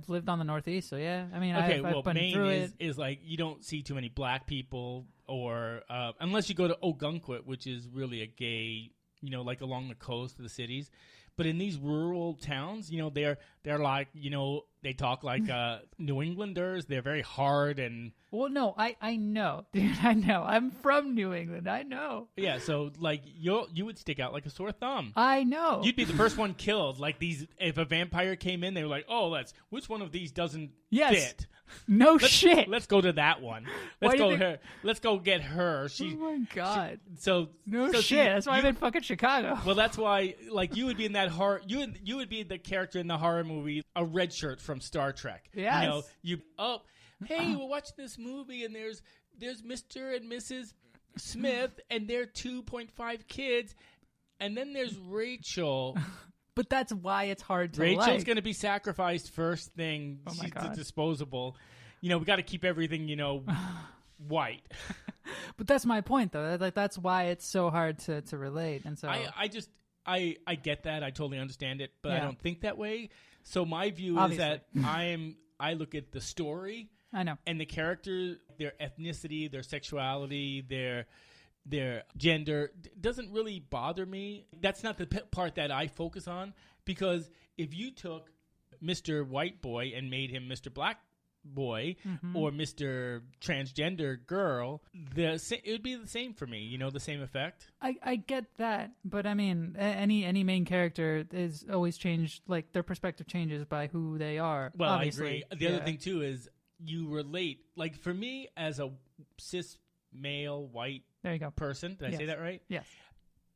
lived on the Northeast, so yeah. I mean, Okay, I've been Maine through it. is like you don't see too many black people, or unless you go to Ogunquit, which is really a gay, like along the coast of the cities. But in these rural towns, they're like, they talk like New Englanders. They're very hard and. Well, no, I know, dude. I know. I'm from New England. I know. Yeah, so like you would stick out like a sore thumb. I know. You'd be the first one killed. Like if a vampire came in, they were like, "Oh, which one of these doesn't fit?" No shit. Let's go to that one. Let's go get her. Oh my god. So shit. That's why I'm in fucking Chicago. Well, that's why. Like you would be in that horror. You would be the character in the horror movie, a red shirt from Star Trek. Yes. Hey, we're watching this movie, and there's Mr. and Mrs. Smith, and their 2.5 kids, and then there's Rachel. But that's why it's hard to Rachel's going to be sacrificed first thing. Oh my She's God. disposable. We got to keep everything, white. But that's my point, though. Like that's why it's so hard to relate. And so I get that. I totally understand it, but I Yeah. don't think that way. So my view Obviously. is that I look at the story. I know. And the character, their ethnicity, their sexuality, their gender doesn't really bother me. That's not the part that I focus on, because if you took Mr. White Boy and made him Mr. Black Boy or Mr. Transgender Girl, it would be the same for me, the same effect. I get that, but I mean, any main character is always changed. Like their perspective changes by who they are. Well, obviously. I agree. The other thing too is you relate. Like for me, as a cis male white There you go. person, did I say that right? Yes.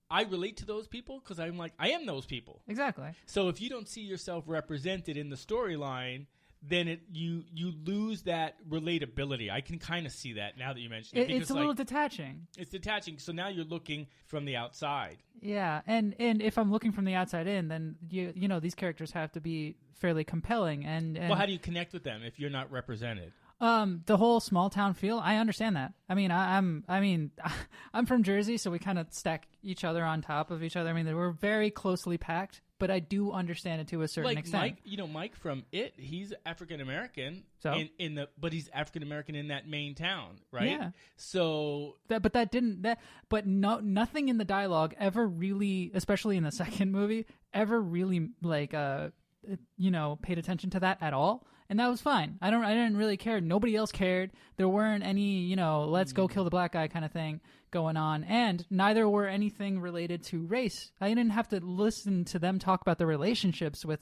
I relate to those people because I'm like, I am those people. Exactly. So if you don't see yourself represented in the storyline, then you lose that relatability. I can kind of see that now that you mention it. It's a little detaching. It's detaching. So now you're looking from the outside. Yeah, and if I'm looking from the outside in, then you know these characters have to be fairly compelling. And well, how do you connect with them if you're not represented? The whole small town feel, I understand that. I mean, I'm from Jersey, so we kind of stack each other on top of each other. I mean, we're very closely packed, but I do understand it to a certain extent. Mike from It, he's African American, so? but he's African American in that main town, right? Yeah. So nothing in the dialogue ever really, especially in the second movie, ever really paid attention to that at all. And that was fine. I didn't really care. Nobody else cared. There weren't any, let's go kill the black guy kind of thing going on. And neither were anything related to race. I didn't have to listen to them talk about the relationships with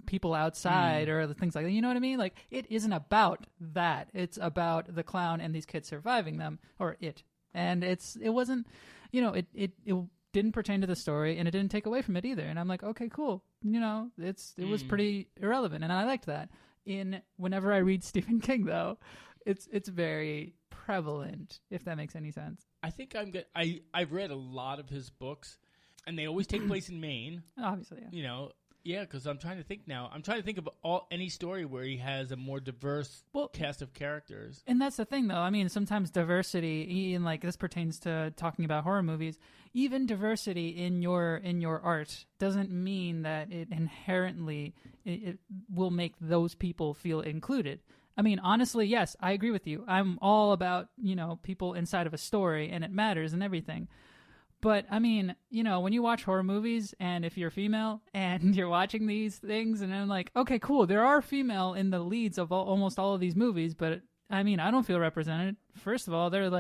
people outside or other things like that. You know what I mean? Like, it isn't about that. It's about the clown and these kids surviving them, or it. And it wasn't, it didn't pertain to the story, and it didn't take away from it either. And I'm like, okay, cool. It was pretty irrelevant, and I liked that. Whenever I read Stephen King, though, it's very prevalent, if that makes any sense. I think I'm good. I've read a lot of his books, and they always take place in Maine. Obviously, yeah. Yeah, because I'm trying to think now. I'm trying to think of any story where he has a more diverse cast of characters. And that's the thing, though. I mean, sometimes diversity, and like this pertains to talking about horror movies. Even diversity in your art doesn't mean that it inherently it will make those people feel included. I mean, honestly, yes, I agree with you. I'm all about people inside of a story, and it matters and everything. But, I mean, when you watch horror movies, and if you're female and you're watching these things, and I'm like, okay, cool, there are female in the leads of almost all of these movies, but, I mean, I don't feel represented. First of all, they're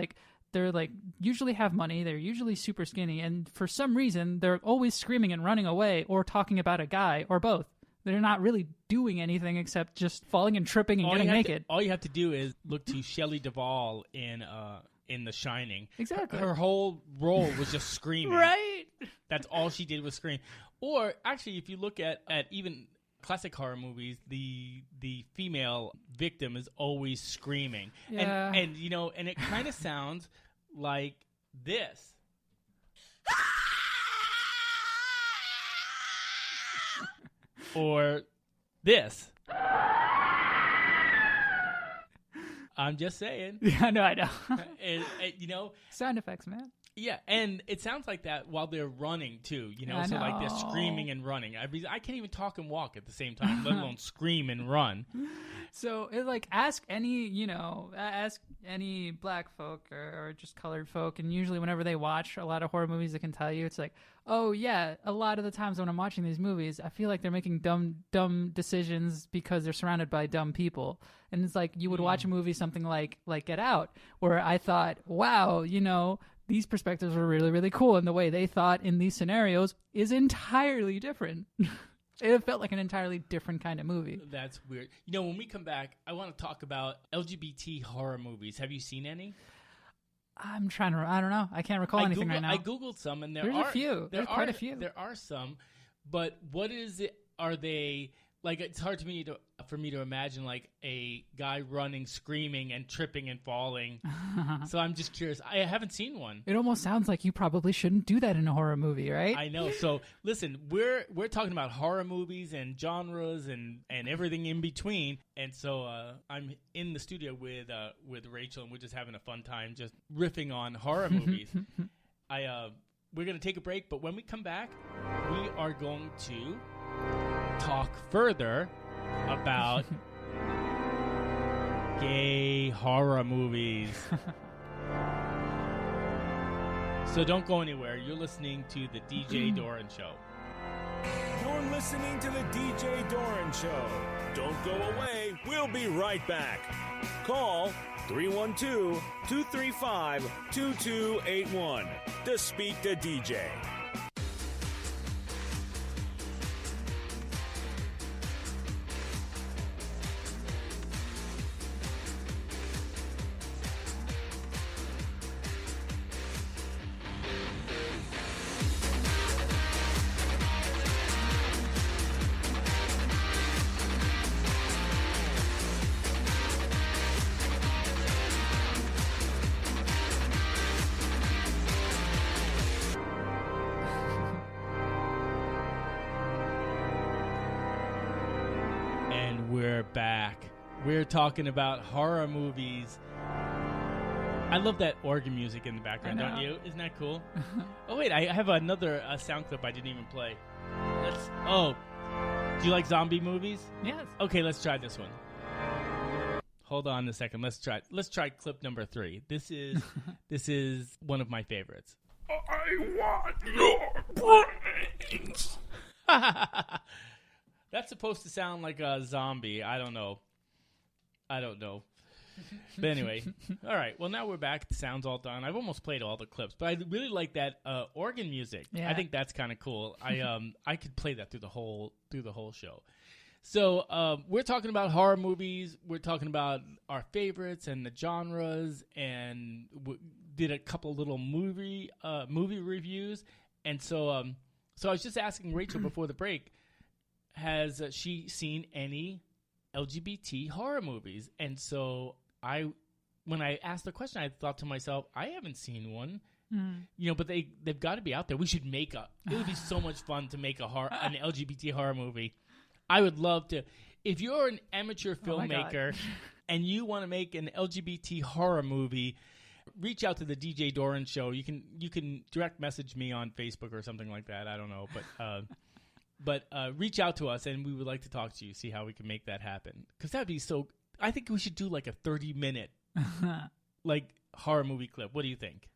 usually have money, they're usually super skinny, and for some reason, they're always screaming and running away or talking about a guy, or both. They're not really doing anything except just falling and tripping and getting naked. All you have to do is look to Shelley Duvall in The Shining. Exactly. Her whole role was just screaming. Right. That's all she did was scream. Or actually, if you look at even classic horror movies, the female victim is always screaming. Yeah. And it kind of sounds like this. Or this. I'm just saying. Yeah, no, I know. and, sound effects, man. Yeah, and it sounds like that while they're running too. So like they're screaming and running. I can't even talk and walk at the same time, let alone scream and run. So ask any black folk or just colored folk, and usually whenever they watch a lot of horror movies, they can tell you it's like, oh yeah, a lot of the times when I'm watching these movies, I feel like they're making dumb decisions because they're surrounded by dumb people. And it's like you would watch a movie something like Get Out, where I thought, wow, these perspectives were really, really cool, and the way they thought in these scenarios is entirely different. It felt like an entirely different kind of movie. That's weird. When we come back, I want to talk about LGBT horror movies. Have you seen any? I'm trying to. I don't know. I can't recall anything right now. I googled some, and there's a few. There's quite a few. There are some, but what is it? Are they like? It's hard for me to imagine like a guy running, screaming, and tripping and falling. So I'm just curious. I haven't seen one. It almost sounds like you probably shouldn't do that in a horror movie, right? I know. So listen, we're talking about horror movies and genres and everything in between. And so I'm in the studio with Rachel, and we're just having a fun time just riffing on horror movies. We're gonna take a break, but when we come back, we are going to talk further about gay horror movies. So don't go anywhere. You're listening to the DJ Doran Show. You're listening to the DJ Doran Show. Don't go away. We'll be right back. Call 312-235-2281 to speak to DJ. back. We're talking about horror movies. I love that organ music in the background, don't you? Isn't that cool? Oh, wait, I have another sound clip I didn't even play. Do you like zombie movies? Yes. Okay, let's try this one. Hold on a second. Let's try clip number 3. This is one of my favorites. I want your brains. That's supposed to sound like a zombie. I don't know. But anyway, all right. Well, now we're back. The sound's all done. I've almost played all the clips, but I really like that organ music. Yeah. I think that's kind of cool. I could play that through the whole show. So we're talking about horror movies. We're talking about our favorites and the genres, and did a couple little movie reviews. And so I was just asking Rachel before the break, has she seen any LGBT horror movies? And so when I asked the question, I thought to myself, I haven't seen one. But they've got to be out there. We should make it would be so much fun to make an LGBT horror movie. I would love to. If you're an amateur filmmaker and you want to make an LGBT horror movie, reach out to the DJ Doran Show. You can direct message me on Facebook or something like that. I don't know, but reach out to us, and we would like to talk to you, see how we can make that happen. Because that'd be so. I think we should do like a 30-minute like horror movie clip. What do you think?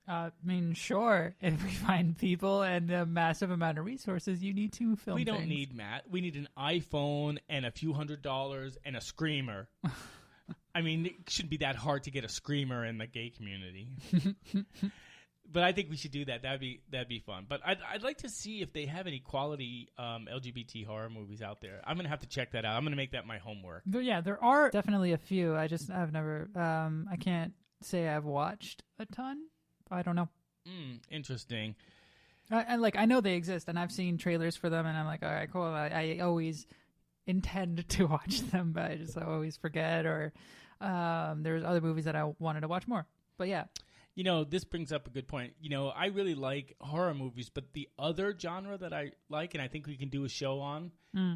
I mean, sure. If we find people and a massive amount of resources, you need to film. We don't need Matt. We need an iPhone and a few $100s and a screamer. I mean, it shouldn't be that hard to get a screamer in the gay community. But I think we should do that. That'd be fun. But I'd like to see if they have any quality LGBT horror movies out there. I'm gonna have to check that out. I'm gonna make that my homework. There are definitely a few. I've never. I can't say I've watched a ton. I don't know. Interesting. I know they exist, and I've seen trailers for them, and I'm like, all right, cool. I always intend to watch them, but I always forget, or there's other movies that I wanted to watch more. But yeah. This brings up a good point. I really like horror movies, but the other genre that I like, and I think we can do a show on,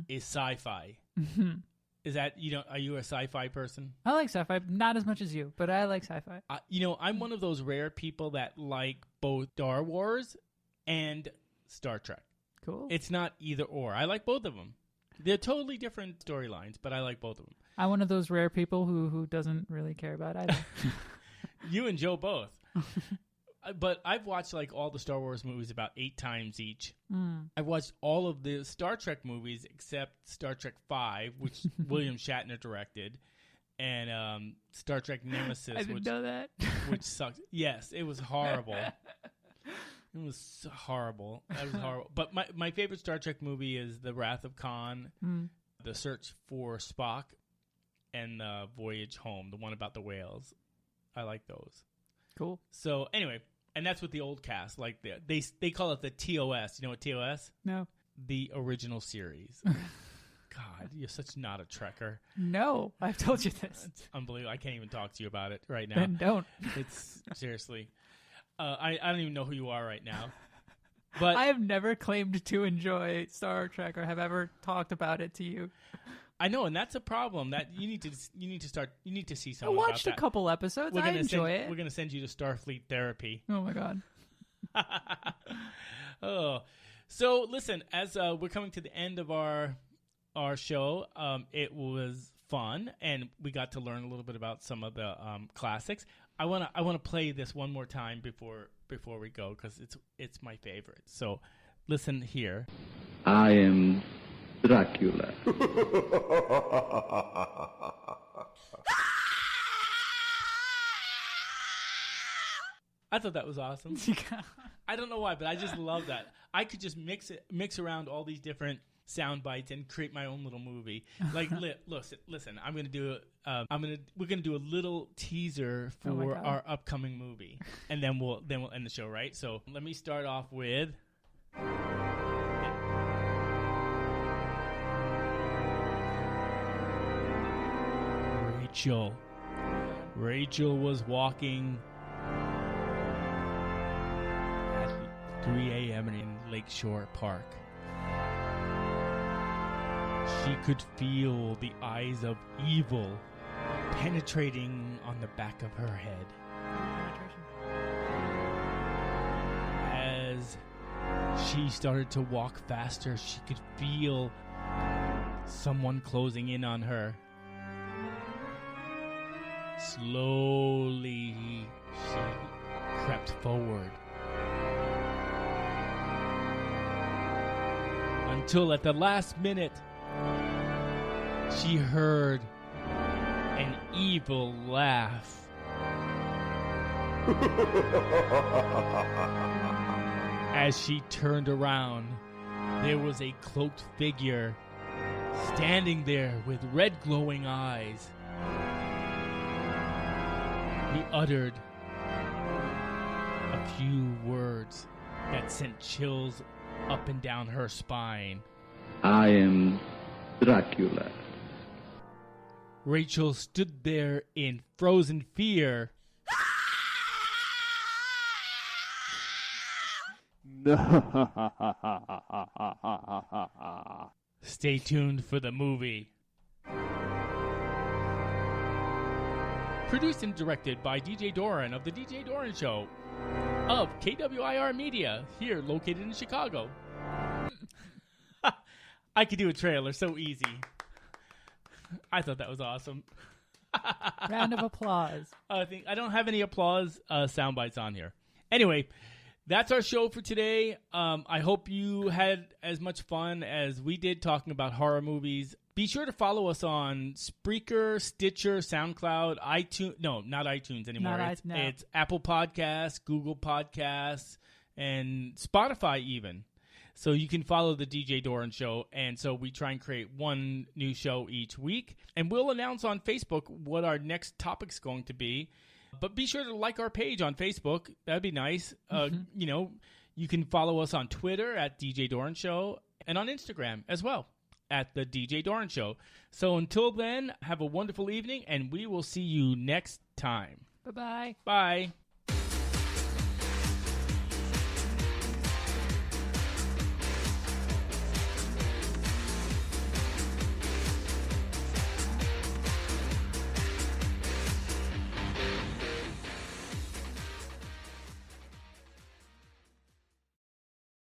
is sci-fi. Mm-hmm. Is that, are you a sci-fi person? I like sci-fi, not as much as you, but I like sci-fi. I'm one of those rare people that like both Star Wars and Star Trek. Cool. It's not either or. I like both of them. They're totally different storylines, but I like both of them. I'm one of those rare people who doesn't really care about either. You and Joe both. But I've watched like all the Star Wars movies about 8 times each. I've watched all of the Star Trek movies except Star Trek 5, which William Shatner directed, and Star Trek Nemesis. I didn't know that. Which sucks. Yes, it was horrible. It was horrible. That was horrible. But my favorite Star Trek movie is The Wrath of Khan, The Search for Spock, and Voyage Home, the one about the whales. I like those. Cool. So anyway, and that's what the old cast like. They call it the TOS. You know what TOS? No. The original series. God, you're such not a Trekker. No, I've told you this. It's unbelievable. I can't even talk to you about it right now. Then don't. It's seriously. I don't even know who you are right now. But I have never claimed to enjoy Star Trek or have ever talked about it to you. I know, and that's a problem. That you need to see someone. I watched a couple episodes. I enjoy it. We're going to send you to Starfleet therapy. Oh my god. Oh, so listen, as we're coming to the end of our show, it was fun, and we got to learn a little bit about some of the classics. I wanna play this one more time before we go because it's my favorite. So listen here. I am Dracula. I thought that was awesome. I don't know why, but I just love that. I could just mix around all these different sound bites and create my own little movie. Like, listen. We're gonna do a little teaser for our upcoming movie, and then we'll end the show, right? So let me start off with. Rachel was walking at 3 a.m. in Lakeshore Park. She could feel the eyes of evil penetrating on the back of her head. As she started to walk faster, she could feel someone closing in on her. Slowly, she crept forward. Until at the last minute, she heard an evil laugh. As she turned around, there was a cloaked figure standing there with red glowing eyes. He uttered a few words that sent chills up and down her spine. I am Dracula. Rachel stood there in frozen fear. Stay tuned for the movie. Produced and directed by DJ Doran of The DJ Doran Show of KWIR Media, here located in Chicago. I could do a trailer so easy. I thought that was awesome. Round of applause. I don't have any applause sound bites on here. Anyway, that's our show for today. I hope you had as much fun as we did talking about horror movies. Be sure to follow us on Spreaker, Stitcher, SoundCloud, iTunes. No, not iTunes anymore. It's Apple Podcasts, Google Podcasts, and Spotify even. So you can follow the DJ Doran Show. And so we try and create one new show each week. And we'll announce on Facebook what our next topic's going to be. But be sure to like our page on Facebook. That'd be nice. You know, you can follow us on Twitter at DJ Doran Show and on Instagram as well at the DJ Doran Show. So until then, have a wonderful evening, and we will see you next time. Bye-bye. Bye.